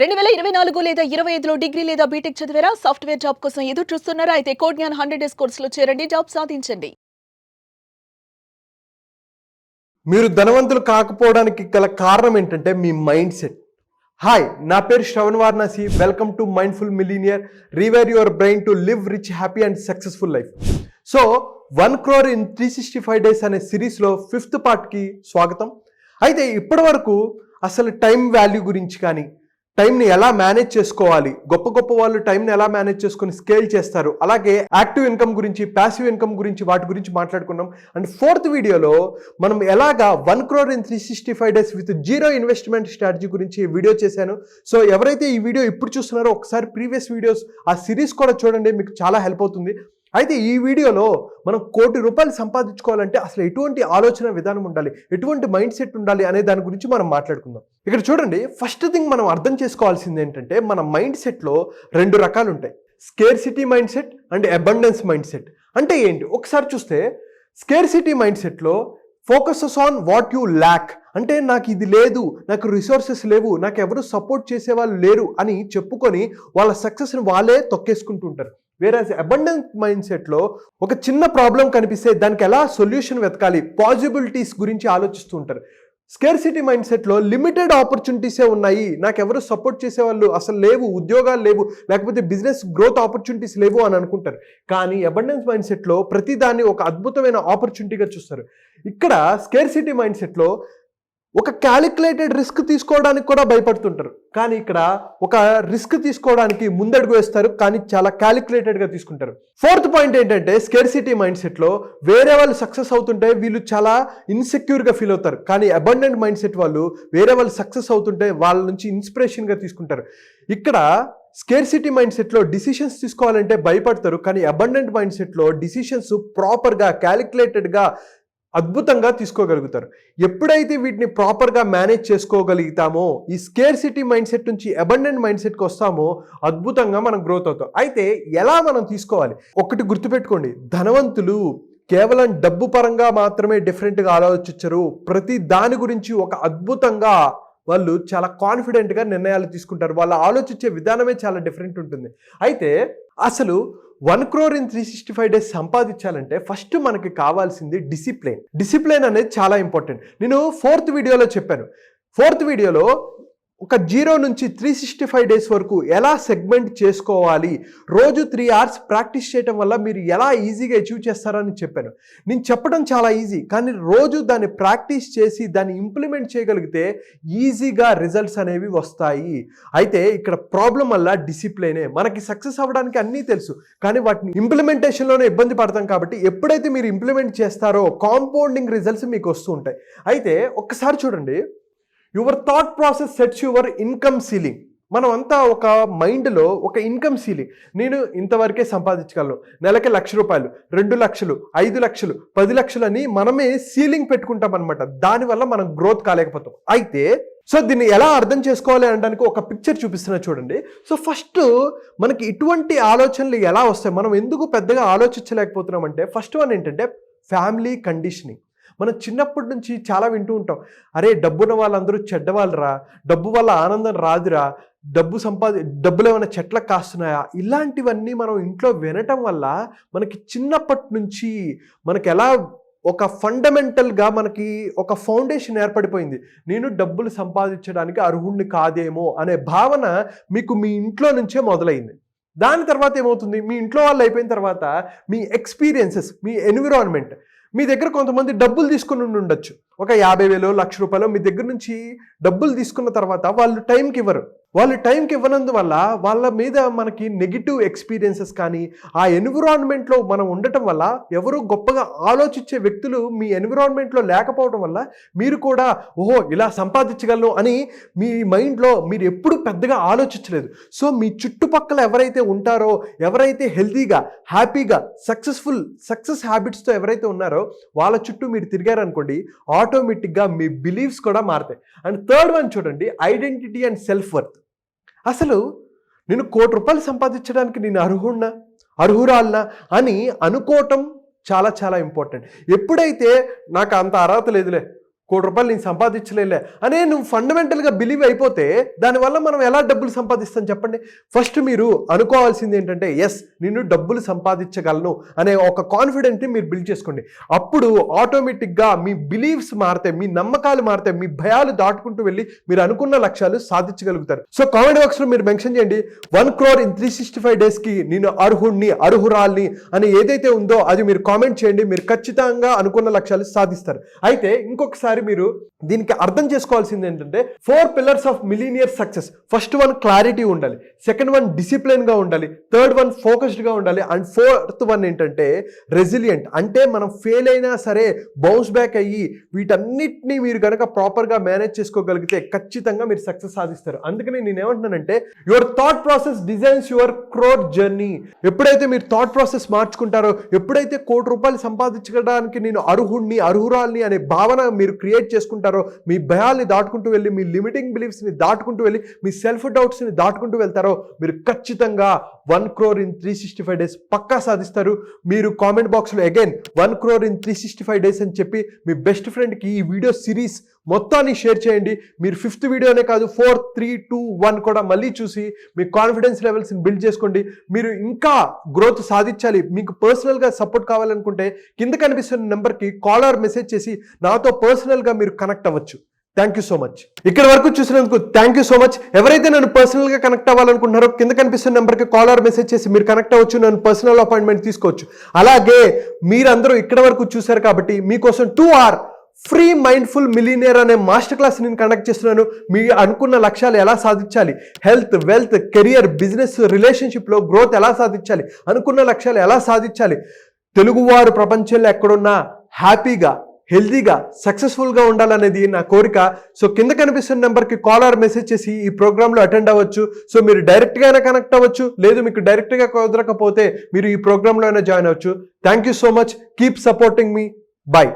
2024 లేదా 25లో డిగ్రీ లేదా బీటెక్ చదివారా? సాఫ్ట్‌వేర్ జాబ్ కోసం ఎదురు చూస్తున్నారా? అయితే కోడ్ జ్ఞాన్ 100 డేస్ కోర్సులో చేరండి, జాబ్ సాధించండి. మీరు ధనవంతులు కాకపోవడానికి గల కారణం ఏంటంటే మీ మైండ్ సెట్. హాయ్, నా పేరు Shravan Varanasi. Welcome to mindful millionaire. Rewire your brain to live rich, happy and successful life. So 1 crore in 365 days అనే సిరీస్లో 5th పార్ట్కి స్వాగతం. అయితే ఇప్పటి వరకు అసలు టైం వాల్యూ గురించి కానీ, టైంని ఎలా మేనేజ్ చేసుకోవాలి, గొప్ప గొప్ప వాళ్ళు టైంని ఎలా మేనేజ్ చేసుకొని స్కేల్ చేస్తారు, అలాగే యాక్టివ్ ఇన్కమ్ గురించి, ప్యాసివ్ ఇన్కమ్ గురించి, వాటి గురించి మాట్లాడుకున్నాం. అండ్ 4th వీడియోలో మనం ఎలాగా 1 crore in 365 days with zero investment strategy గురించి వీడియో చేశాను. సో ఎవరైతే ఈ వీడియో ఇప్పుడు చూస్తున్నారో ఒకసారి ప్రీవియస్ వీడియోస్ ఆ సిరీస్ కూడా చూడండి, మీకు చాలా హెల్ప్ అవుతుంది. అయితే ఈ వీడియోలో మనం ₹1 కోటి సంపాదించుకోవాలంటే అసలు ఎటువంటి ఆలోచన విధానం ఉండాలి, ఎటువంటి మైండ్ సెట్ ఉండాలి అనే దాని గురించి మనం మాట్లాడుకుందాం. ఇక్కడ చూడండి, ఫస్ట్ థింగ్ మనం అర్థం చేసుకోవాల్సింది ఏంటంటే మన మైండ్ సెట్లో 2 రకాలు ఉంటాయి. Scarcity mind set and abundance mind set. అంటే ఏంటి ఒకసారి చూస్తే, స్కేర్సిటీ మైండ్ సెట్లో focuses on what you lakh. అంటే నాకు ఇది లేదు, నాకు రిసోర్సెస్ లేవు, నాకు ఎవరు సపోర్ట్ చేసేవాళ్ళు లేరు అని చెప్పుకొని వాళ్ళ సక్సెస్ని వాళ్ళే తొక్కేసుకుంటూ ఉంటారు. వేరేస్ అబండెన్స్ మైండ్ సెట్లో ఒక చిన్న ప్రాబ్లం కనిపిస్తే దానికి ఎలా సొల్యూషన్ వెతకాలి, పాసిబిలిటీస్ గురించి ఆలోచిస్తూ ఉంటారు. స్కేర్సిటీ మైండ్ సెట్లో లిమిటెడ్ ఆపర్చునిటీసే ఉన్నాయి, నాకు ఎవరు సపోర్ట్ చేసేవాళ్ళు అసలు లేవు, ఉద్యోగాలు లేవు, లేకపోతే బిజినెస్ గ్రోత్ ఆపర్చునిటీస్ లేవు అని అనుకుంటారు. కానీ అబండెన్స్ మైండ్ సెట్లో ప్రతిదాన్ని ఒక అద్భుతమైన ఆపర్చునిటీగా చూస్తారు. ఇక్కడ స్కేర్సిటీ మైండ్ సెట్లో ఒక క్యాలిక్యులేటెడ్ రిస్క్ తీసుకోవడానికి కూడా భయపడుతుంటారు. కానీ ఇక్కడ ఒక రిస్క్ తీసుకోవడానికి ముందడుగు వేస్తారు, కానీ చాలా క్యాలిక్యులేటెడ్గా తీసుకుంటారు. 4th పాయింట్ ఏంటంటే, స్కేర్సిటీ మైండ్ సెట్లో వేరే వాళ్ళు సక్సెస్ అవుతుంటే వీళ్ళు చాలా ఇన్సెక్యూర్గా ఫీల్ అవుతారు. కానీ అబండెంట్ మైండ్ సెట్ వాళ్ళు వేరే వాళ్ళు సక్సెస్ అవుతుంటే వాళ్ళ నుంచి ఇన్స్పిరేషన్గా తీసుకుంటారు. ఇక్కడ స్కేర్సిటీ మైండ్ సెట్లో డిసిషన్స్ తీసుకోవాలంటే భయపడతారు. కానీ అబండెంట్ మైండ్ సెట్లో డిసిషన్స్ ప్రాపర్గా, క్యాలిక్యులేటెడ్గా, అద్భుతంగా తీసుకోగలుగుతారు. ఎప్పుడైతే వీటిని ప్రాపర్గా మేనేజ్ చేసుకోగలుగుతామో, ఈ స్కేర్సిటీ మైండ్ సెట్ నుంచి అబండెంట్ మైండ్ సెట్కి వస్తామో అద్భుతంగా మనం గ్రోత్ అవుతాం. అయితే ఎలా మనం తీసుకోవాలి? ఒకటి గుర్తుపెట్టుకోండి, ధనవంతులు కేవలం డబ్బు పరంగా మాత్రమే డిఫరెంట్గా ఆలోచించరు. ప్రతి దాని గురించి ఒక అద్భుతంగా వాళ్ళు చాలా కాన్ఫిడెంట్గా నిర్ణయాలు తీసుకుంటారు. వాళ్ళు ఆలోచించే విధానమే చాలా డిఫరెంట్ ఉంటుంది. అయితే అసలు 1 crore in 365 days సంపాదించాలంటే ఫస్ట్ మనకి కావాల్సింది డిసిప్లిన్. డిసిప్లిన్ అనేది చాలా ఇంపార్టెంట్. నేను 4th వీడియోలో చెప్పాను. 4th వీడియోలో ఒక 0 నుంచి 365 days వరకు ఎలా సెగ్మెంట్ చేసుకోవాలి, రోజు 3 hours ప్రాక్టీస్ చేయడం వల్ల మీరు ఎలా ఈజీగా అచీవ్ చేస్తారని చెప్పాను. నేను చెప్పడం చాలా ఈజీ, కానీ రోజు దాన్ని ప్రాక్టీస్ చేసి దాన్ని ఇంప్లిమెంట్ చేయగలిగితే ఈజీగా రిజల్ట్స్ అనేవి వస్తాయి. అయితే ఇక్కడ ప్రాబ్లం వల్ల డిసిప్లినే. మనకి సక్సెస్ అవ్వడానికి అన్నీ తెలుసు, కానీ వాటిని ఇంప్లిమెంటేషన్లోనే ఇబ్బంది పడతాం. కాబట్టి ఎప్పుడైతే మీరు ఇంప్లిమెంట్ చేస్తారో కాంపౌండింగ్ రిజల్ట్స్ మీకు వస్తూ ఉంటాయి. అయితే ఒక్కసారి చూడండి, your thought process sets your income ceiling. మనం అంతా ఒక మైండ్లో ఒక ఇన్కమ్ సీలింగ్, నేను ఇంతవరకే సంపాదించగలను, నెలకి ₹1,00,000, 2,00,000, 5,00,000, 10,00,000 అని మనమే సీలింగ్ పెట్టుకుంటాం అనమాట. దానివల్ల మనం గ్రోత్ కాలేకపోతాం. అయితే సో దీన్ని ఎలా అర్థం చేసుకోవాలి అనడానికి ఒక పిక్చర్ చూపిస్తున్నా చూడండి. సో ఫస్ట్ మనకి ఇటువంటి ఆలోచనలు ఎలా వస్తాయి, మనం ఎందుకు పెద్దగా ఆలోచించలేకపోతున్నాం అంటే, ఫస్ట్ వన్ ఏంటంటే ఫ్యామిలీ కండిషనింగ్. మనం చిన్నప్పటి నుంచి చాలా వింటూ ఉంటాం, అరే డబ్బున్న వాళ్ళందరూ చెడ్డవాళ్ళరా, డబ్బు వల్ల ఆనందం రాదురా, డబ్బులు ఏమైనా చెట్లకు కాస్తున్నాయా, ఇలాంటివన్నీ మనం ఇంట్లో వినటం వల్ల మనకి చిన్నప్పటి నుంచి మనకి ఎలా ఒక ఫండమెంటల్గా మనకి ఒక ఫౌండేషన్ ఏర్పడిపోయింది. నేను డబ్బులు సంపాదించడానికి అర్హుణ్ణి కాదేమో అనే భావన మీకు మీ ఇంట్లో నుంచే మొదలైంది. దాని తర్వాత ఏమవుతుంది, మీ ఇంట్లో వాళ్ళు అయిపోయిన తర్వాత మీ ఎక్స్పీరియన్సెస్, మీ ఎన్విరాన్మెంట్, మీ దగ్గర కొంతమంది డబ్బులు తీసుకుని ఉండొచ్చు, ఒక 50,000, ₹1,00,000 మీ దగ్గర నుంచి డబ్బులు తీసుకున్న తర్వాత వాళ్ళు టైంకి ఇవ్వరు. వాళ్ళు టైంకి ఇవ్వనందువల్ల వాళ్ళ మీద మనకి నెగిటివ్ ఎక్స్పీరియన్సెస్ కానీ, ఆ ఎన్విరాన్మెంట్లో మనం ఉండటం వల్ల ఎవరు గొప్పగా ఆలోచించే వ్యక్తులు మీ ఎన్విరాన్మెంట్లో లేకపోవడం వల్ల మీరు కూడా ఓహో ఇలా సంపాదించగలను అని మీ మైండ్లో మీరు ఎప్పుడు పెద్దగా ఆలోచించలేదు. సో మీ చుట్టుపక్కల ఎవరైతే ఉంటారో, ఎవరైతే హెల్తీగా, హ్యాపీగా, సక్సెస్ హ్యాబిట్స్తో ఎవరైతే ఉన్నారో వాళ్ళ చుట్టూ మీరు తిరిగారనుకోండి, ఆటోమేటిక్గా మీ బిలీఫ్స్ కూడా మారుతాయి. అండ్ 3rd వన్ చూడండి, ఐడెంటిటీ అండ్ సెల్ఫ్ వర్త్. అసలు నేను ₹1 కోటి సంపాదించడానికి నేను అర్హురాలనా అని అనుకోవటం చాలా చాలా ఇంపార్టెంట్. ఎప్పుడైతే నాకు అంత అర్హత లేదులే, ₹1,00,00,000 నేను సంపాదించలేలే అనే నువ్వు ఫండమెంటల్గా బిలీవ్ అయిపోతే దానివల్ల మనం ఎలా డబ్బులు సంపాదిస్తాం చెప్పండి. ఫస్ట్ మీరు అనుకోవాల్సింది ఏంటంటే ఎస్ నేను డబ్బులు సంపాదించగలను అనే ఒక కాన్ఫిడెంట్ని మీరు బిల్డ్ చేసుకోండి. అప్పుడు ఆటోమేటిక్గా మీ బిలీవ్స్ మారుతాయి, మీ నమ్మకాలు మారుతాయి, మీ భయాలు దాటుకుంటూ వెళ్ళి మీరు అనుకున్న లక్ష్యాలు సాధించగలుగుతారు. సో కామెంట్ బాక్స్లో మీరు మెన్షన్ చేయండి 1 crore in 365 daysకి నేను అర్హుణ్ణి అర్హురాల్ని అని ఏదైతే ఉందో అది మీరు కామెంట్ చేయండి. మీరు ఖచ్చితంగా అనుకున్న లక్ష్యాలు సాధిస్తారు. అయితే ఇంకొకసారి మీరు దీనికి అర్థం చేసుకోవాల్సింది ఏంటంటే 4 pillars of millionaire success. First one clarity ఉండాలి, సెకండ్ వన్ డిసిప్లిన్ గా ఉండాలి, థర్డ్ వన్ ఫోకస్డ్ గా ఉండాలి, అండ్ ఫోర్త్ వన్ ఏంటంటే రెసిలియంట్. అంటే మనం ఫెయిల్ అయినా సరే బౌన్స్ బ్యాక్ అయ్యి వీటన్నిటిని మీరు కనుక ప్రాపర్ గా మేనేజ్ చేసుకోగలిగితే ఖచ్చితంగా మీరు సక్సెస్ సాధిస్తారు. అందుకని నేను ఏమంటున్నానంటే your thought process designs your crore journey. ఎప్పుడైతే మీరు థాట్ ప్రాసెస్ మార్చుకుంటారో, ఎప్పుడైతే ₹1,00,00,000 సంపాదించడానికి నేను అర్హుణ్ణి అర్హురాల్ని అనే భావన మీరు క్రియేట్ చేసుకుంటారో, మీ భయాల్ని దాటుకుంటూ వెళ్ళి, మీ లిమిటింగ్ బిలీఫ్స్ని దాటుకుంటూ వెళ్ళి, మీ సెల్ఫ్ డౌట్స్ని దాటుకుంటూ వెళ్తారో మీరు ఖచ్చితంగా 1 crore in 365 days పక్కా సాధిస్తారు. మీరు కామెంట్ బాక్స్లో అగైన్ 1 crore in 365 days అని చెప్పి మీ బెస్ట్ ఫ్రెండ్కి ఈ వీడియో సిరీస్ మొత్తాన్ని షేర్ చేయండి. మీరు 5th వీడియోనే కాదు 4, 3, 2, 1 కూడా మళ్ళీ చూసి మీ కాన్ఫిడెన్స్ లెవెల్స్ని బిల్డ్ చేసుకోండి. మీరు ఇంకా గ్రోత్ సాధించాలి, మీకు పర్సనల్గా సపోర్ట్ కావాలనుకుంటే కింద కనిపిస్తున్న నెంబర్కి కాల్ ఆర్ మెసేజ్ చేసి నాతో పర్సనల్గా మీరు కనెక్ట్ అవ్వచ్చు. Thank you so much. ఇక్కడ వరకు చూసినందుకు థ్యాంక్ యూ సో మచ్. ఎవరైతే నన్ను పర్సనల్గా కనెక్ట్ అవ్వాలనుకుంటున్నారో కింద కనిపిస్తున్న నెంబర్కి కాల్ ఆర్ మెసేజ్ చేసి మీరు కనెక్ట్ అవ్వచ్చు, నన్ను పర్సనల్ అపాయింట్మెంట్ తీసుకోవచ్చు. అలాగే మీరందరూ ఇక్కడ వరకు చూశారు కాబట్టి మీకోసం 2 hour ఫ్రీ మైండ్ఫుల్ మిలియనియర్ అనే మాస్టర్ క్లాస్ నేను కండక్ట్ చేస్తున్నాను. మీ అనుకున్న లక్ష్యాలు ఎలా సాధించాలి, హెల్త్, వెల్త్, కెరియర్, బిజినెస్, రిలేషన్షిప్లో గ్రోత్ ఎలా సాధించాలి, అనుకున్న లక్ష్యాలు ఎలా సాధించాలి, తెలుగువారు ప్రపంచంలో ఎక్కడున్నా హ్యాపీగా హెల్తీగా సక్సెస్ఫుల్గా ఉండాలనేది నా కోరిక. సో కింద కనిపిస్తున్న నెంబర్కి కాల్ ఆర్ మెసేజ్ చేసి ఈ ప్రోగ్రాంలో అటెండ్ అవ్వచ్చు. సో మీరు డైరెక్ట్గా అయినా కనెక్ట్ అవ్వచ్చు, లేదు మీకు డైరెక్ట్గా కుదరకపోతే మీరు ఈ ప్రోగ్రాంలో అయినా జాయిన్ అవ్వచ్చు. Thank you so much. Keep supporting me. By.